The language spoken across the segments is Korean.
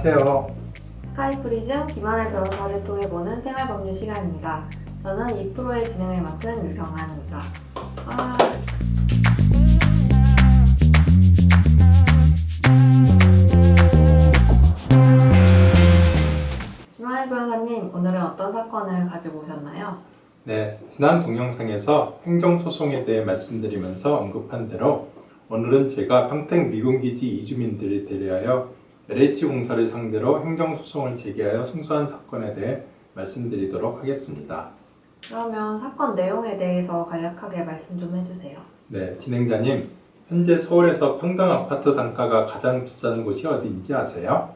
안녕하세요. 스카이프리즘 김하늘 변호사를 통해 보는 생활법률 시간입니다. 저는 이 프로의 진행을 맡은 유경란입니다. 김하늘 변호사님, 오늘은 어떤 사건을 가지고 오셨나요? 네, 지난 동영상에서 행정소송에 대해 말씀드리면서 언급한 대로 오늘은 제가 평택 미군기지 이주민들에 대하여 LH공사를 상대로 행정소송을 제기하여 승소한 사건에 대해 말씀드리도록 하겠습니다. 그러면 사건 내용에 대해서 간략하게 말씀 좀 해주세요. 네, 진행자님, 현재 서울에서 평당 아파트 단가가 가장 비싼 곳이 어디인지 아세요?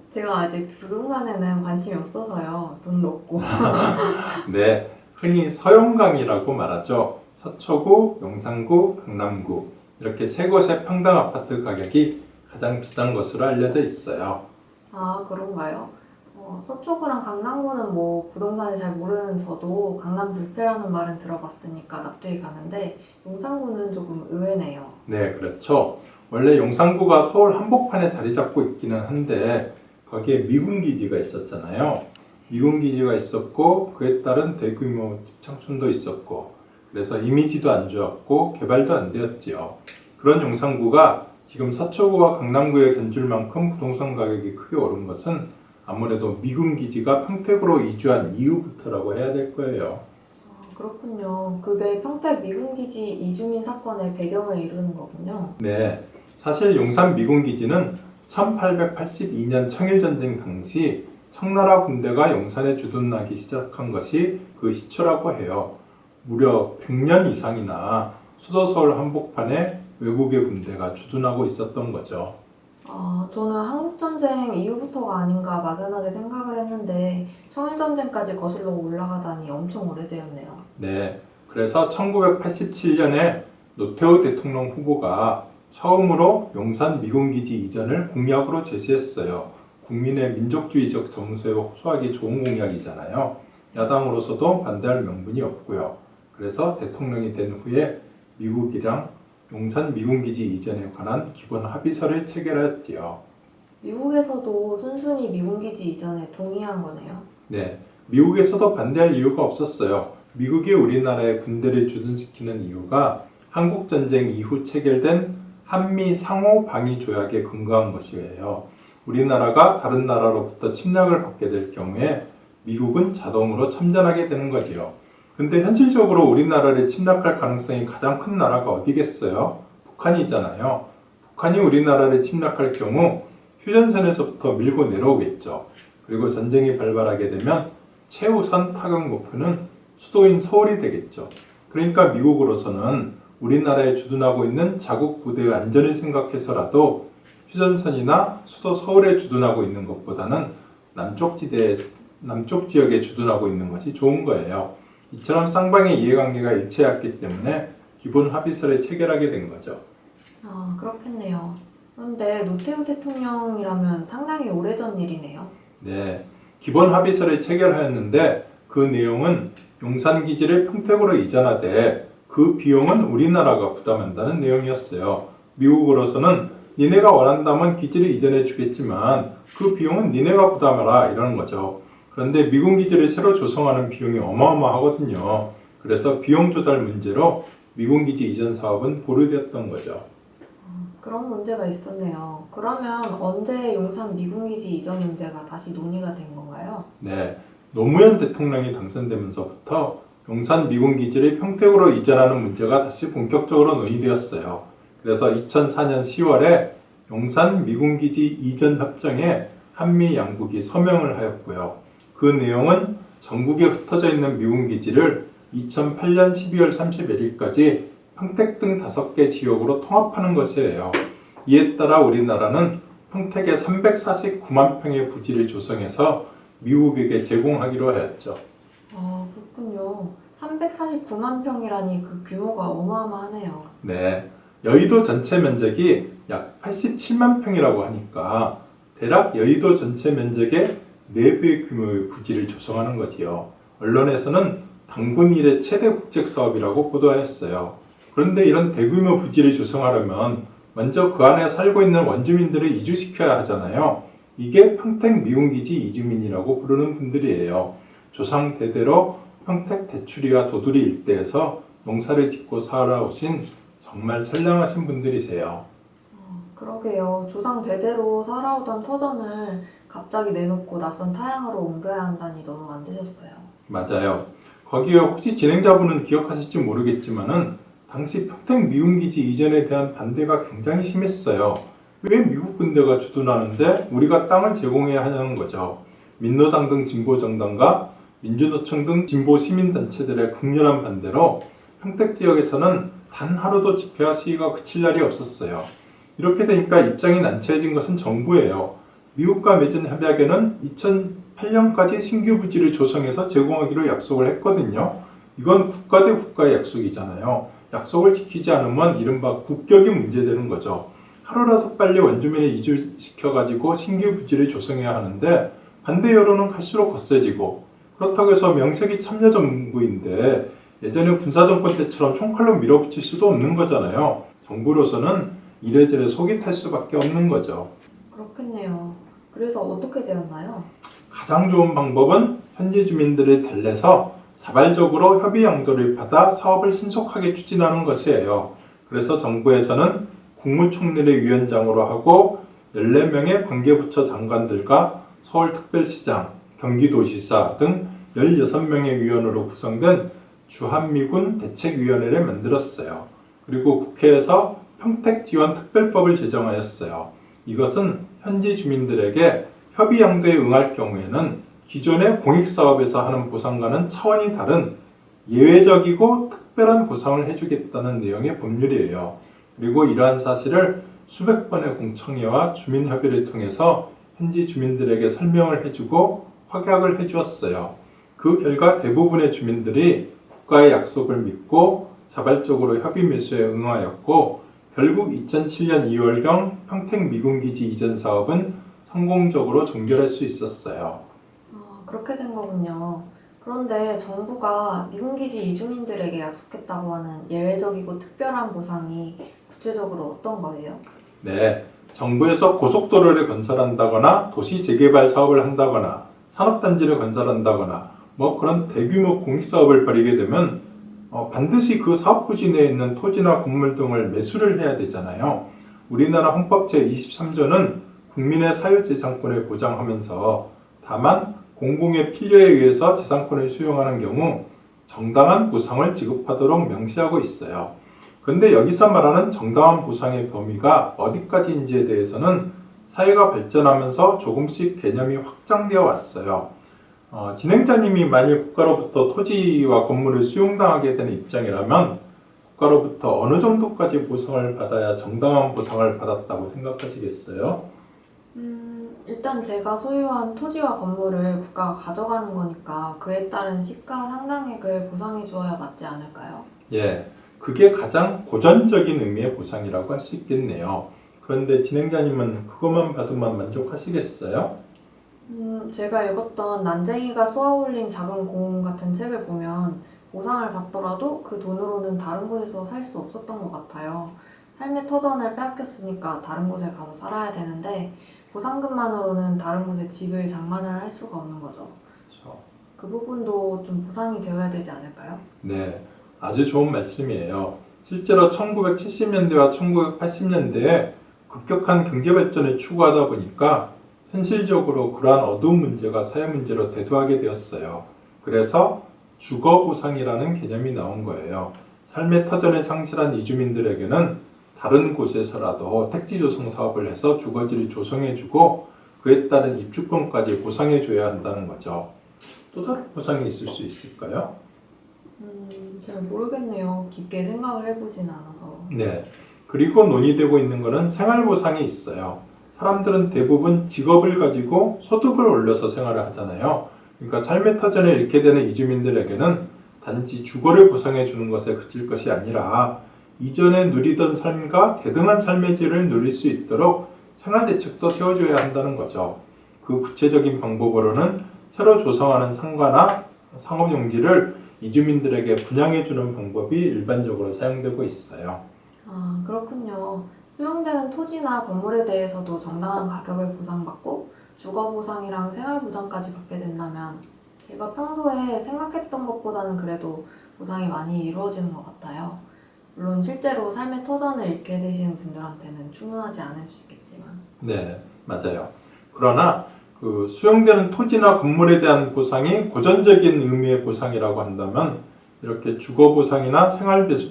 제가 아직 부동산에는 관심이 없어서요. 돈도 없고. 네, 흔히 서용강이라고 말하죠. 서초구, 용산구, 강남구 이렇게 세 곳의 평당 아파트 가격이 가장 비싼 것으로 알려져 있어요. 아, 그런가요? 서초구랑 강남구는 부동산을 잘 모르는 저도 강남 불패라는 말은 들어봤으니까 납득이 가는데 용산구는 조금 의외네요. 네, 그렇죠. 원래 용산구가 서울 한복판에 자리 잡고 있기는 한데 거기에 미군기지가 있었잖아요. 미군기지가 있었고 그에 따른 대규모 집창촌도 있었고 그래서 이미지도 안 좋았고 개발도 안 되었지요. 그런 용산구가 지금 서초구와 강남구에 견줄 만큼 부동산 가격이 크게 오른 것은 아무래도 미군기지가 평택으로 이주한 이후부터라고 해야 될 거예요. 그렇군요. 그게 평택 미군기지 이주민 사건의 배경을 이루는 거군요. 네, 사실 용산 미군기지는 1882년 청일전쟁 당시 청나라 군대가 용산에 주둔하기 시작한 것이 그 시초라고 해요. 무려 100년 이상이나 수도 서울 한복판에 외국의 군대가 주둔하고 있었던 거죠. 저는 한국전쟁 이후부터가 아닌가 막연하게 생각을 했는데 청일전쟁까지 거슬러 올라가다니 엄청 오래되었네요. 네, 그래서 1987년에 노태우 대통령 후보가 처음으로 용산 미군기지 이전을 공약으로 제시했어요. 국민의 민족주의적 정서에 호소하기 좋은 공약이잖아요. 야당으로서도 반대할 명분이 없고요. 그래서 대통령이 된 후에 미국이랑 용산 미군기지 이전에 관한 기본 합의서를 체결했지요. 미국에서도 순순히 미군기지 이전에 동의한 거네요. 네, 미국에서도 반대할 이유가 없었어요. 미국이 우리나라에 군대를 주둔시키는 이유가 한국전쟁 이후 체결된 한미 상호 방위 조약에 근거한 것이에요. 우리나라가 다른 나라로부터 침략을 받게 될 경우에 미국은 자동으로 참전하게 되는 거지요. 근데 현실적으로 우리나라를 침략할 가능성이 가장 큰 나라가 어디겠어요? 북한이잖아요. 북한이 우리나라를 침략할 경우 휴전선에서부터 밀고 내려오겠죠. 그리고 전쟁이 발발하게 되면 최우선 타격 목표는 수도인 서울이 되겠죠. 그러니까 미국으로서는 우리나라에 주둔하고 있는 자국 부대의 안전을 생각해서라도 휴전선이나 수도 서울에 주둔하고 있는 것보다는 남쪽 지역에 주둔하고 있는 것이 좋은 거예요. 이처럼 쌍방의 이해관계가 일치했기 때문에 기본 합의서를 체결하게 된 거죠. 그렇겠네요. 그런데 노태우 대통령이라면 상당히 오래전 일이네요. 네, 기본 합의서를 체결하였는데 그 내용은 용산기지를 평택으로 이전하되 그 비용은 우리나라가 부담한다는 내용이었어요. 미국으로서는 니네가 원한다면 기지를 이전해 주겠지만 그 비용은 니네가 부담하라 이러는 거죠. 그런데 미군 기지를 새로 조성하는 비용이 어마어마하거든요. 그래서 비용 조달 문제로 미군 기지 이전 사업은 보류되었던 거죠. 그런 문제가 있었네요. 그러면 언제 용산 미군기지 이전 문제가 다시 논의가 된 건가요? 네, 노무현 대통령이 당선되면서부터 용산 미군기지를 평택으로 이전하는 문제가 다시 본격적으로 논의되었어요. 그래서 2004년 10월에 용산 미군기지 이전 협정에 한미 양국이 서명을 하였고요. 그 내용은 전국에 흩어져 있는 미군기지를 2008년 12월 31일까지 평택 등 5개 지역으로 통합하는 것이에요. 이에 따라 우리나라는 평택에 349만 평의 부지를 조성해서 미국에게 제공하기로 하였죠. 그렇군요. 349만 평이라니 그 규모가 어마어마하네요. 네, 여의도 전체 면적이 약 87만 평이라고 하니까 대략 여의도 전체 면적의 4배의 규모의 부지를 조성하는 거지요. 언론에서는 당군 이래 최대 국책 사업이라고 보도하였어요. 그런데 이런 대규모 부지를 조성하려면 먼저 그 안에 살고 있는 원주민들을 이주시켜야 하잖아요. 이게 평택 미군기지 이주민이라고 부르는 분들이에요. 조상 대대로 평택 대추리와 도두리 일대에서 농사를 짓고 살아오신 정말 선량하신 분들이세요. 그러게요. 조상 대대로 살아오던 터전을 갑자기 내놓고 낯선 타향으로 옮겨야 한다니 너무 안 되셨어요. 맞아요. 거기에 혹시 진행자분은 기억하실지 모르겠지만은 당시 평택 미군기지 이전에 대한 반대가 굉장히 심했어요. 왜 미국 군대가 주둔하는데 우리가 땅을 제공해야 하냐는 거죠. 민노당 등 진보 정당과 민주노총 등 진보 시민단체들의 극렬한 반대로 평택 지역에서는 단 하루도 집회와 시위가 그칠 날이 없었어요. 이렇게 되니까 입장이 난처해진 것은 정부예요. 미국과 맺은 협약에는 2008년까지 신규 부지를 조성해서 제공하기로 약속을 했거든요. 이건 국가 대 국가의 약속이잖아요. 약속을 지키지 않으면 이른바 국격이 문제되는 거죠. 하루라도 빨리 원주민을 이주시켜가지고 신규 부지를 조성해야 하는데 반대 여론은 갈수록 거세지고, 그렇다고 해서 명색이 참여정부인데 예전에 군사정권 때처럼 총칼로 밀어붙일 수도 없는 거잖아요. 정부로서는 이래저래 속이 탈 수밖에 없는 거죠. 그렇겠네요. 그래서 어떻게 되었나요? 가장 좋은 방법은 현지 주민들을 달래서 자발적으로 협의 양도를 받아 사업을 신속하게 추진하는 것이에요. 그래서 정부에서는 국무총리를 위원장으로 하고 14명의 관계부처 장관들과 서울특별시장, 경기도지사 등 16명의 위원으로 구성된 주한미군 대책위원회를 만들었어요. 그리고 국회에서 평택지원특별법을 제정하였어요. 이것은 현지 주민들에게 협의 양도에 응할 경우에는 기존의 공익사업에서 하는 보상과는 차원이 다른 예외적이고 특별한 보상을 해주겠다는 내용의 법률이에요. 그리고 이러한 사실을 수백 번의 공청회와 주민협의를 통해서 현지 주민들에게 설명을 해주고 확약을 해주었어요. 그 결과 대부분의 주민들이 국가의 약속을 믿고 자발적으로 협의 매수에 응하였고, 결국 2007년 2월경 평택 미군기지 이전 사업은 성공적으로 종결할 수 있었어요. 그렇게 된 거군요. 그런데 정부가 미군기지 이주민들에게 약속했다고 하는 예외적이고 특별한 보상이 구체적으로 어떤 거예요? 네, 정부에서 고속도로를 건설한다거나 도시 재개발 사업을 한다거나 산업단지를 건설한다거나 그런 대규모 공익사업을 벌이게 되면 반드시 그 사업부지 내에 있는 토지나 건물 등을 매수를 해야 되잖아요. 우리나라 헌법 제23조는 국민의 사유재산권을 보장하면서 다만 공공의 필요에 의해서 재산권을 수용하는 경우 정당한 보상을 지급하도록 명시하고 있어요. 그런데 여기서 말하는 정당한 보상의 범위가 어디까지인지에 대해서는 사회가 발전하면서 조금씩 개념이 확장되어 왔어요. 진행자님이 만일 국가로부터 토지와 건물을 수용당하게 되는 입장이라면 국가로부터 어느 정도까지 보상을 받아야 정당한 보상을 받았다고 생각하시겠어요? 일단 제가 소유한 토지와 건물을 국가가 가져가는 거니까 그에 따른 시가 상당액을 보상해 주어야 맞지 않을까요? 예, 그게 가장 고전적인 의미의 보상이라고 할 수 있겠네요. 그런데 진행자님은 그것만 봐도만 만족하시겠어요? 제가 읽었던 난쟁이가 쏘아올린 작은 고음 같은 책을 보면 보상을 받더라도 그 돈으로는 다른 곳에서 살 수 없었던 것 같아요. 삶의 터전을 빼앗겼으니까 다른 곳에 가서 살아야 되는데 보상금만으로는 다른 곳에 집을 장만을 할 수가 없는 거죠. 그렇죠. 그 부분도 좀 보상이 되어야 되지 않을까요? 네, 아주 좋은 말씀이에요. 실제로 1970년대와 1980년대에 급격한 경제 발전을 추구하다 보니까 현실적으로 그러한 어두운 문제가 사회 문제로 대두하게 되었어요. 그래서 주거 보상이라는 개념이 나온 거예요. 삶의 터전을 상실한 이주민들에게는 다른 곳에서라도 택지 조성 사업을 해서 주거지를 조성해주고 그에 따른 입주권까지 보상해줘야 한다는 거죠. 또 다른 보상이 있을 수 있을까요? 잘 모르겠네요. 깊게 생각을 해보진 않아서. 네. 그리고 논의되고 있는 것은 생활보상이 있어요. 사람들은 대부분 직업을 가지고 소득을 올려서 생활을 하잖아요. 그러니까 삶의 터전을 잃게 되는 이주민들에게는 단지 주거를 보상해 주는 것에 그칠 것이 아니라 이전에 누리던 삶과 대등한 삶의 질을 누릴 수 있도록 생활 대책도 세워줘야 한다는 거죠. 그 구체적인 방법으로는 새로 조성하는 상가나 상업용지를 이주민들에게 분양해 주는 방법이 일반적으로 사용되고 있어요. 그렇군요. 수용되는 토지나 건물에 대해서도 정당한 가격을 보상받고 주거보상이랑 생활보장까지 받게 된다면 제가 평소에 생각했던 것보다는 그래도 보상이 많이 이루어지는 것 같아요. 물론 실제로 삶의 터전을 잃게 되시는 분들한테는 충분하지 않을 수 있겠지만. 네, 맞아요. 그러나 그 수용되는 토지나 건물에 대한 보상이 고전적인 의미의 보상이라고 한다면 이렇게 주거보상이나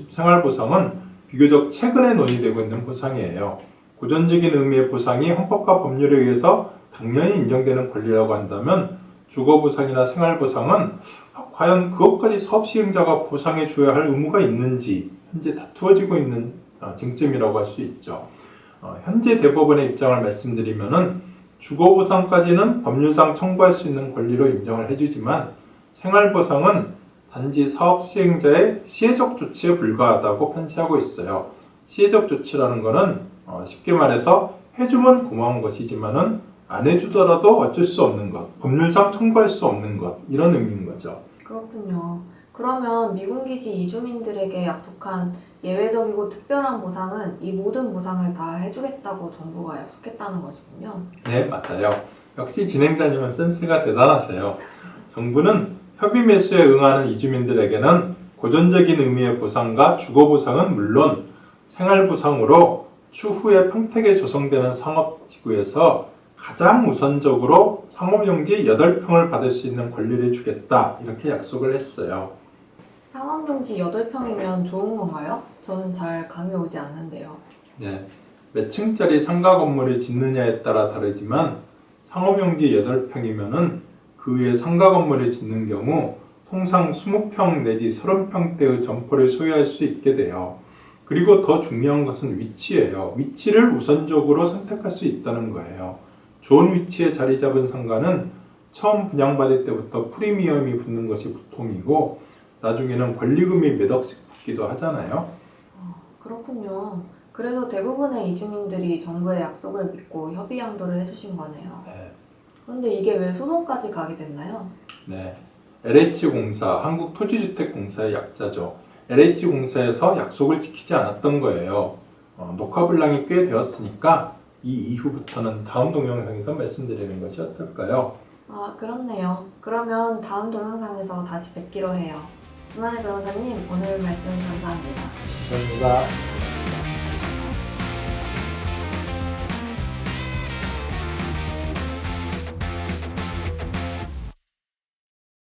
생활보상은 비교적 최근에 논의되고 있는 보상이에요. 고전적인 의미의 보상이 헌법과 법률에 의해서 당연히 인정되는 권리라고 한다면 주거보상이나 생활보상은 과연 그것까지 사업시행자가 보상해 줘야 할 의무가 있는지 현재 다투어지고 있는 쟁점이라고 할 수 있죠. 현재 대법원의 입장을 말씀드리면은 주거보상까지는 법률상 청구할 수 있는 권리로 인정을 해주지만 생활보상은 단지 사업시행자의 시혜적 조치에 불과하다고 판시하고 있어요. 시혜적 조치라는 것은 쉽게 말해서 해주면 고마운 것이지만은 안 해주더라도 어쩔 수 없는 것, 법률상 청구할 수 없는 것 이런 의미인 거죠. 그렇군요. 그러면 미군기지 이주민들에게 약속한 예외적이고 특별한 보상은 이 모든 보상을 다 해주겠다고 정부가 약속했다는 것이군요. 네, 맞아요. 역시 진행자님은 센스가 대단하세요. 정부는 협의 매수에 응하는 이주민들에게는 고전적인 의미의 보상과 주거보상은 물론 생활보상으로 추후에 평택에 조성되는 상업지구에서 가장 우선적으로 상업용지 8평을 받을 수 있는 권리를 주겠다 이렇게 약속을 했어요. 상업용지 8평이면 좋은 건가요? 저는 잘 감이 오지 않는데요. 네, 몇 층짜리 상가 건물을 짓느냐에 따라 다르지만 상업용지 8평이면은 그 외에 상가 건물을 짓는 경우 통상 20평 내지 30평대의 점포를 소유할 수 있게 돼요. 그리고 더 중요한 것은 위치예요. 위치를 우선적으로 선택할 수 있다는 거예요. 좋은 위치에 자리 잡은 상가는 처음 분양받을 때부터 프리미엄이 붙는 것이 보통이고 나중에는 권리금이 몇 억씩 붙기도 하잖아요. 그렇군요. 그래서 대부분의 이주민들이 정부의 약속을 믿고 협의 양도를 해주신 거네요. 네. 그런데 이게 왜 소송까지 가게 됐나요? 네. LH공사, 한국토지주택공사의 약자죠. LH공사에서 약속을 지키지 않았던 거예요. 녹화 분량이 꽤 되었으니까 이 이후부터는 다음 동영상에서 말씀드리는 것이 어떨까요? 아, 그렇네요. 그러면 다음 동영상에서 다시 뵙기로 해요. 김한혜 변호사님, 오늘 말씀 감사합니다. 감사합니다.